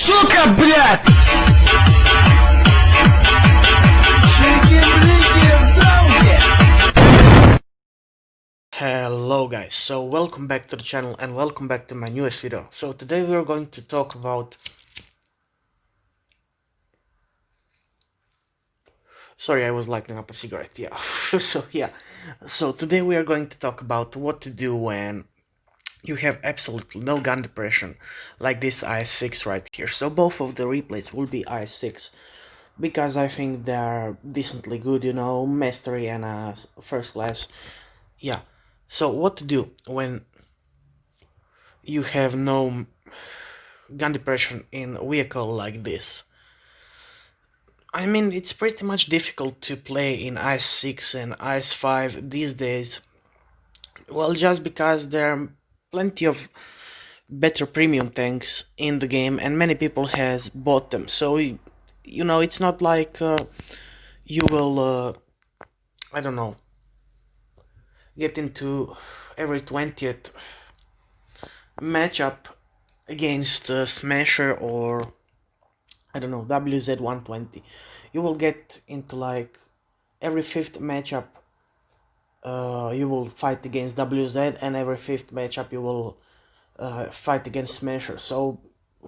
Сука, блядь! Hello guys, so welcome back to the channel and welcome back to my newest video. So today we are going to talk about... Sorry, I was lighting up a cigarette, yeah. So today we are going to talk about what to do when you have absolutely no gun depression, like this IS-6 right here. So both of the replays will be IS-6, because I think they are decently good, you know, mastery and first class. Yeah, so what to do when you have no gun depression in a vehicle like this? I mean, it's pretty much difficult to play in IS-6 and IS-5 these days. Well, just because there are plenty of better premium tanks in the game and many people has bought them. So, you know, it's not like you will, I don't know, get into every 20th matchup against Smasher or, I don't know, WZ-120. You will get into like every 5th matchup you will fight against WZ, and every 5th matchup you will fight against Smasher. So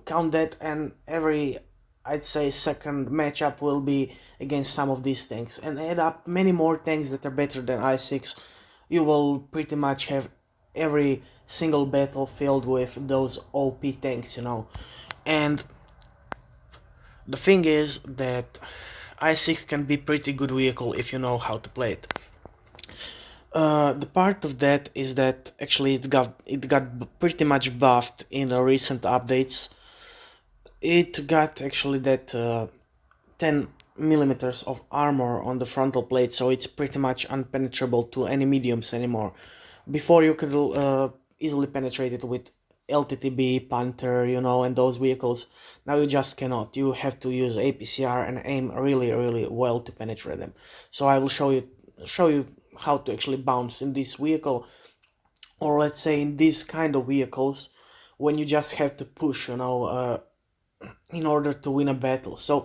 count that, and every, I'd say, 2nd matchup will be against some of these tanks, and add up many more tanks that are better than I6. You will pretty much have every single battle filled with those OP tanks, you know. And the thing is that I6 can be pretty good vehicle if you know how to play it. The part of that is that actually it got pretty much buffed in the recent updates. It got actually that 10 millimeters of armor on the frontal plate, so it's pretty much unpenetrable to any mediums anymore. Before you could easily penetrate it with LTTB, Panther, you know, and those vehicles. Now you just cannot. You have to use APCR and aim really well to penetrate them. So I will show you how to actually bounce in this vehicle, or let's say in these kind of vehicles, when you just have to push, you know, in order to win a battle. So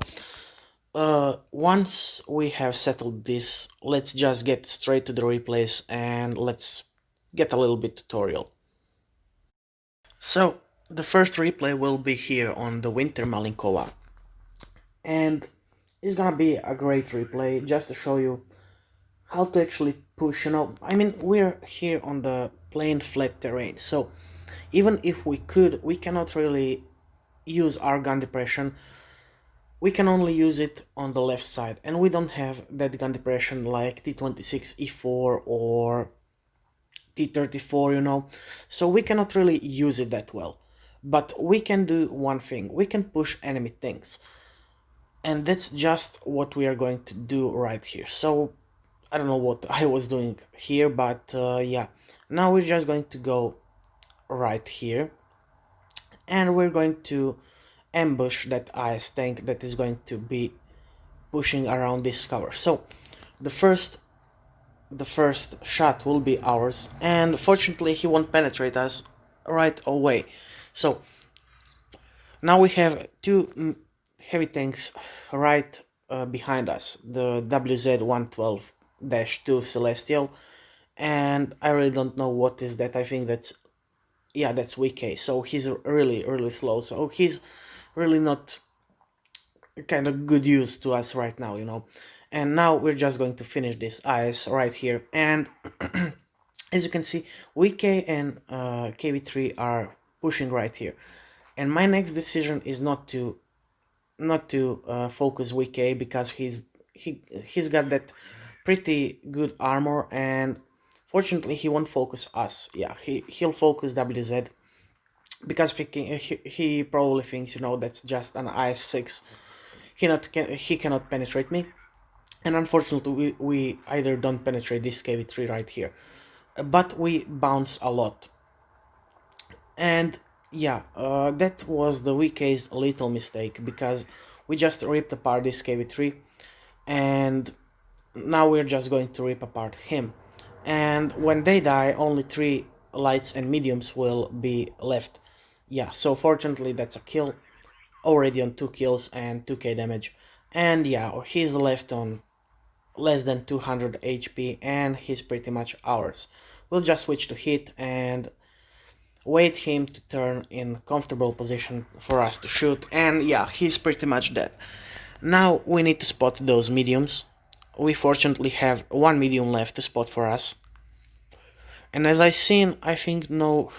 once we have settled this, let's just get straight to the replays and let's get a little bit tutorial. So the first replay will be here on the Winter Malinkova, and it's gonna be a great replay just to show you how to actually push, you know. I mean, we're here on the plain flat terrain, so even if we could, we cannot really use our gun depression. We can only use it on the left side, and we don't have that gun depression like T26E4 or T34, you know, so we cannot really use it that well. But we can do one thing: we can push enemy tanks, and that's just what we are going to do right here. So I don't know what I was doing here, but yeah, now we're just going to go right here, and we're going to ambush that IS tank that is going to be pushing around this cover. So the first shot will be ours, and fortunately he won't penetrate us right away. So now we have two heavy tanks right behind us, the WZ-112-2 Celestial, and I really don't know what is that. I think that's, yeah, that's VK. So he's really slow, so he's really not kind of good use to us right now, you know. And now we're just going to finish this IS right here, and as you can see, VK and KV3 are pushing right here, and my next decision is not to focus VK, because he's got that pretty good armor, and fortunately he won't focus us. Yeah, he'll focus WZ, because he probably thinks, you know, that's just an IS-6. He cannot penetrate me, and unfortunately we either don't penetrate this KV3 right here, but we bounce a lot. And yeah, that was the VK's little mistake, because we just ripped apart this KV3, and now we're just going to rip apart him. And when they die, only 3 lights and mediums will be left. Yeah, so fortunately that's a kill. already on 2 kills and 2k damage. And yeah, he's left on less than 200 HP and he's pretty much ours. We'll just switch to hit and wait him to turn in comfortable position for us to shoot, and yeah, he's pretty much dead. Now we need to spot those mediums. We fortunately have one medium left to spot for us. And as I seen, I think no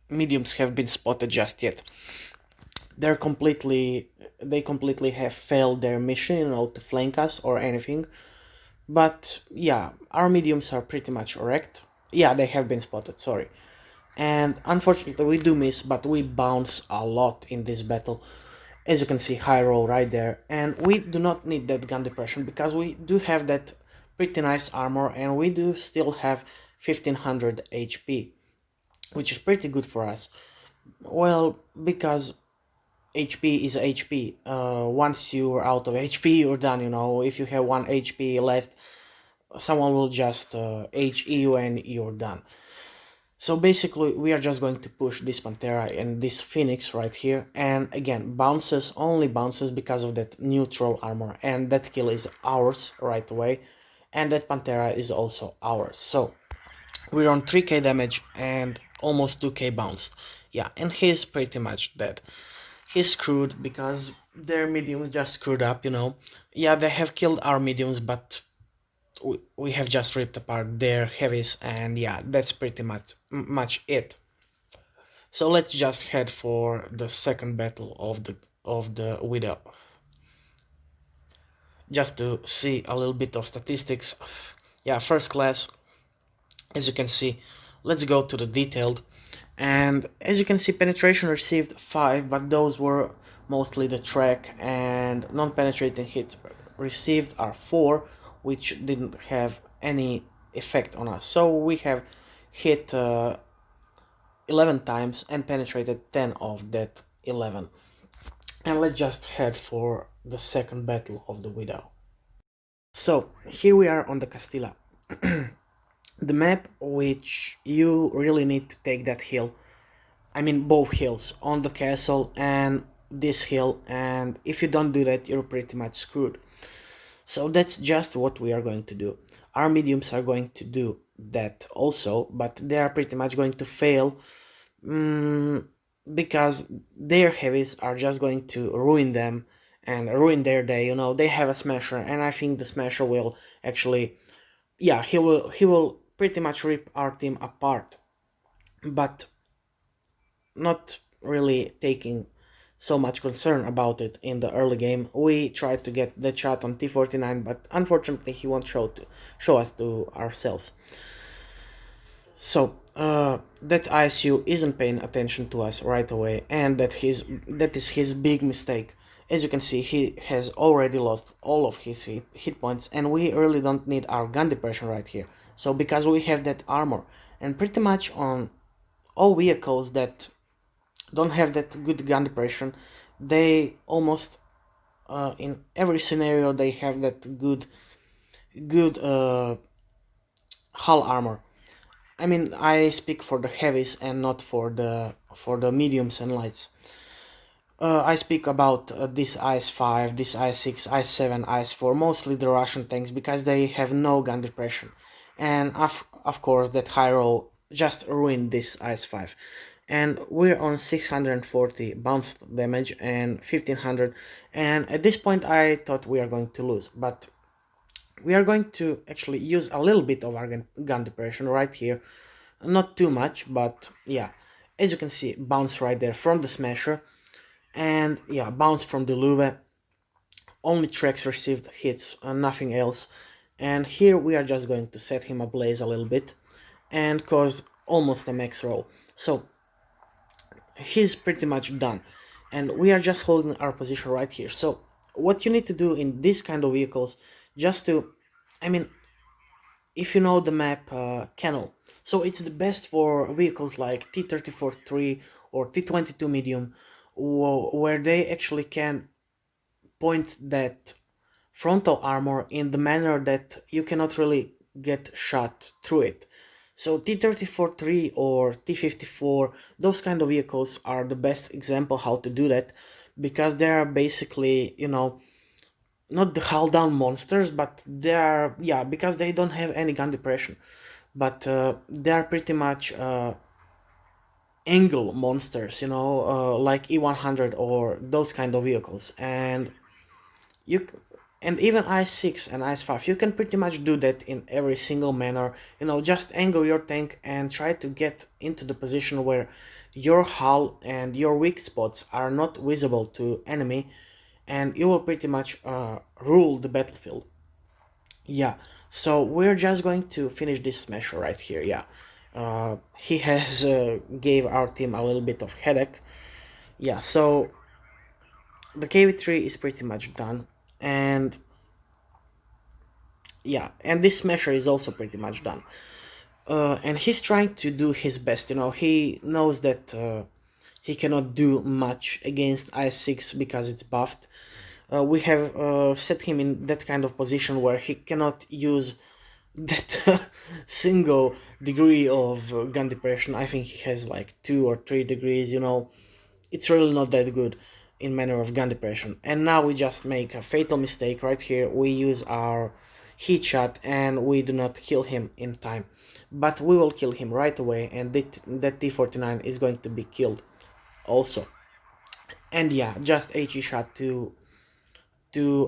mediums have been spotted just yet. They completely have failed their mission, to flank us or anything. But yeah, our mediums are pretty much wrecked. Yeah, they have been spotted, sorry. And unfortunately we do miss, but we bounce a lot in this battle. As you can see, high roll right there, and we do not need that gun depression because we do have that pretty nice armor and we do still have 1500 HP, which is pretty good for us. Well, because HP is HP. Once you're out of HP, you're done, If you have 1 HP left, someone will just HE you and you're done. So basically, we are just going to push this Pantera and this Phoenix right here, and again, only bounces because of that neutral armor, and that kill is ours right away, and that Pantera is also ours. So, we're on 3k damage and almost 2k bounced. Yeah, and he's pretty much dead. He's screwed because their mediums just screwed up, Yeah, they have killed our mediums, but we have just ripped apart their heavies, and yeah, that's pretty much it. So let's just head for the second battle of the Widow, just to see a little bit of statistics. Yeah, first class, as you can see. Let's go to the detailed, and as you can see, penetration received 5, but those were mostly the track, and non-penetrating hits received are 4, which didn't have any effect on us. So we have hit 11 times and penetrated 10 of that 11. And let's just head for the second battle of the Widow. So here we are on the Castilla. The map which you really need to take that hill. I mean both hills, on the castle and this hill, and if you don't do that, you're pretty much screwed. So that's just what we are going to do. Our mediums are going to do that also, but they are pretty much going to fail because their heavies are just going to ruin them and ruin their day. They have a smasher, and I think the smasher will actually, yeah, he will pretty much rip our team apart, but not really taking so much concern about it in the early game. We tried to get the shot on T49, but unfortunately he won't show us to ourselves. So that ISU isn't paying attention to us right away, and that is his big mistake. As you can see, he has already lost all of his hit points, and we really don't need our gun depression right here. So because we have that armor, and pretty much on all vehicles that don't have that good gun depression, they almost in every scenario they have that good hull armor. I mean, I speak for the heavies and not for the mediums and lights. I speak about this IS-5, this IS-6, IS-7, IS-4, mostly the Russian tanks, because they have no gun depression. And of course that high roll just ruined this IS-5. And we're on 640 bounced damage and 1500, and at this point I thought we are going to lose, but we are going to actually use a little bit of our gun depression right here. Not too much, but yeah, as you can see, bounce right there from the smasher, and yeah, bounce from the Luve. Only tracks received hits, nothing else. And here we are just going to set him ablaze a little bit and cause almost a max roll. So he's pretty much done, and we are just holding our position right here. So what you need to do in this kind of vehicles, just to, I mean, if you know the map Kennel, so it's the best for vehicles like T-34-3 or T-22 medium, where they actually can point that frontal armor in the manner that you cannot really get shot through it. So T-34-3 or T-54, those kind of vehicles are the best example how to do that, because they are basically, not the hull down monsters, but they are, yeah, because they don't have any gun depression, but they are pretty much angle monsters, like E100 or those kind of vehicles. You and even i6 and i5, you can pretty much do that in every single manner. Just angle your tank and try to get into the position where your hull and your weak spots are not visible to enemy, and you will pretty much rule the battlefield. Yeah, so we're just going to finish this smasher right here. Yeah, he has gave our team a little bit of headache. Yeah, so the KV3 is pretty much done, and yeah, and this smasher is also pretty much done. And he's trying to do his best. He knows that he cannot do much against i6 because it's buffed. We have set him in that kind of position where he cannot use that single degree of gun depression. I think he has like 2 or 3 degrees. It's really not that good in manner of gun depression. And now we just make a fatal mistake right here. We use our heat shot and we do not kill him in time, but we will kill him right away, and that T-49 is going to be killed also. And yeah, just HE shot to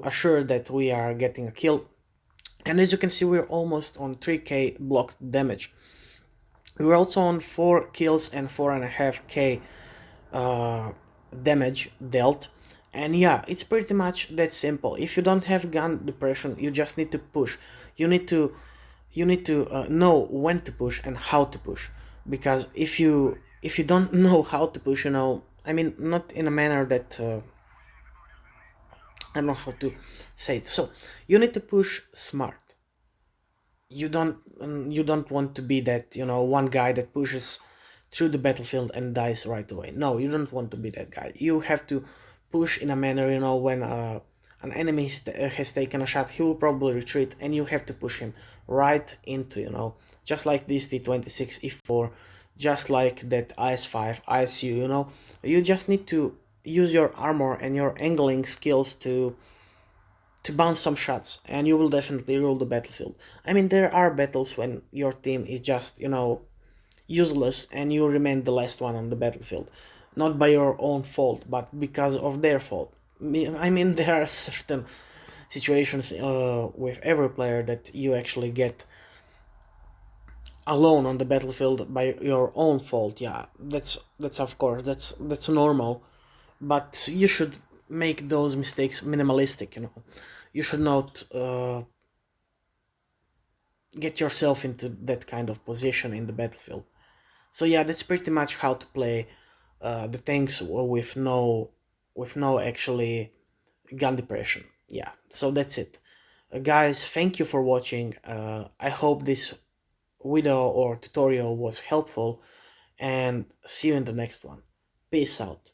assure that we are getting a kill. And as you can see, we're almost on 3k blocked damage. We're also on 4 kills and 4.5k damage dealt. And yeah, it's pretty much that simple. If you don't have gun depression, you just need to push. You need to know when to push and how to push, because if you don't know how to push, I mean, not in a manner that I don't know how to say it. So you need to push smart. You don't want to be that, one guy that pushes through the battlefield and dies right away. No, you don't want to be that guy. You have to push in a manner, when an enemy has taken a shot, he will probably retreat, and you have to push him right into, just like this T26 E4, just like that IS5 ISU. You just need to use your armor and your angling skills to bounce some shots, and you will definitely rule the battlefield. I mean, there are battles when your team is just, useless, and you remain the last one on the battlefield. Not by your own fault, but because of their fault. I mean, there are certain situations with every player that you actually get alone on the battlefield by your own fault. Yeah, that's of course, that's normal, but you should make those mistakes minimalistic. You should not get yourself into that kind of position in the battlefield. So yeah, that's pretty much how to play the tanks with no actually gun depression. Yeah, so that's it. Guys, thank you for watching. I hope this video or tutorial was helpful, and see you in the next one. Peace out.